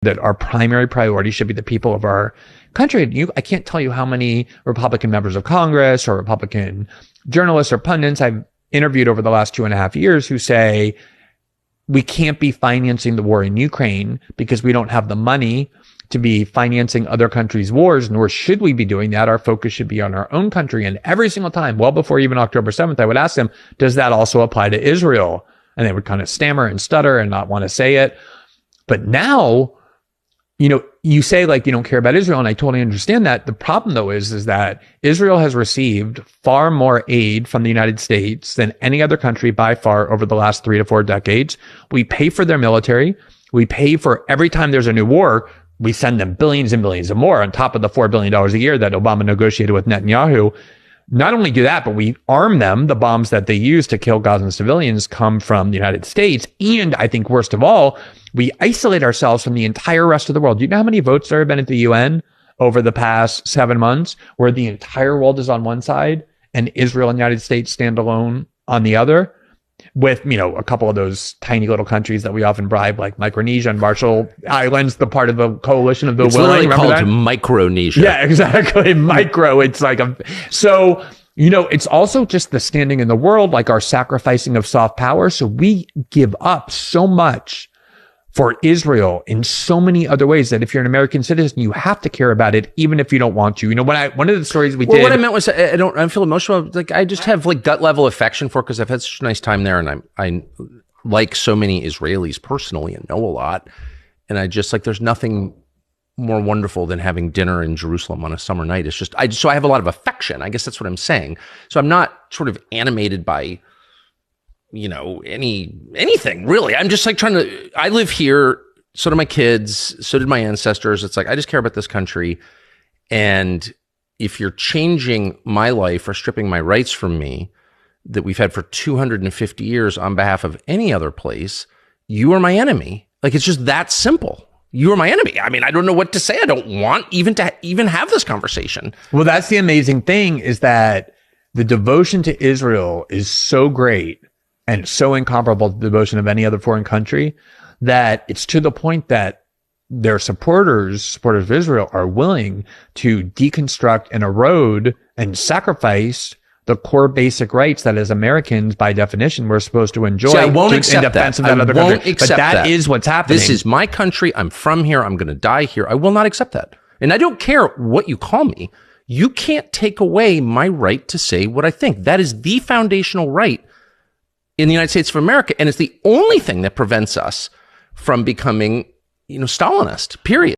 that our primary priority should be the people of our country. I can't tell you how many Republican members of Congress or Republican journalists or pundits I've interviewed over the last 2.5 years who say, we can't be financing the war in Ukraine because we don't have the money to be financing other countries' wars, nor should we be doing that. Our focus should be on our own country. And every single time, well before even October 7th, I would ask them, does that also apply to Israel? And they would kind of stammer and stutter and not want to say it. But now, you say like you don't care about Israel, and I totally understand that. The problem though is that Israel has received far more aid from the United States than any other country by far over the last 3 to 4 decades. We pay for their military. We pay for every time there's a new war, we send them billions and billions and more on top of the $4 billion a year that Obama negotiated with Netanyahu. Not only do that, but we arm them. The bombs that they use to kill Gazan civilians come from the United States. And I think worst of all, we isolate ourselves from the entire rest of the world. Do you know how many votes there have been at the UN over the past 7 months where the entire world is on one side and Israel and the United States stand alone on the other? With, a couple of those tiny little countries that we often bribe, like Micronesia and Marshall Islands, the part of the coalition of the willing. It's literally called Micronesia. Yeah, exactly. Micro. It's like it's also just the standing in the world, like our sacrificing of soft power. So we give up so much for Israel in so many other ways that if you're an American citizen, you have to care about it, even if you don't want to. One of the stories we did. What I meant was, I feel emotional. Like I just have like gut level affection for it because I've had such a nice time there, and I like so many Israelis personally and know a lot. And I just like, there's nothing more wonderful than having dinner in Jerusalem on a summer night. It's just, so I have a lot of affection. I guess that's what I'm saying. So I'm not sort of animated by, anything really. I'm just like I live here. So do my kids. So did my ancestors. It's like, I just care about this country. And if you're changing my life or stripping my rights from me that we've had for 250 years on behalf of any other place, you are my enemy. Like, it's just that simple. You are my enemy. I mean, I don't know what to say. I don't want even to have this conversation. Well, that's the amazing thing, is that the devotion to Israel is so great and so incomparable to the devotion of any other foreign country that it's to the point that their supporters of Israel, are willing to deconstruct and erode and sacrifice the core basic rights that as Americans, by definition, we're supposed to enjoy. See, I won't accept in defense that. Of that other won't country. accept but that that is what's happening. This is my country. I'm from here. I'm going to die here. I will not accept that. And I don't care what you call me. You can't take away my right to say what I think. That is the foundational right in the United States of America. And it's the only thing that prevents us from becoming, Stalinist, period.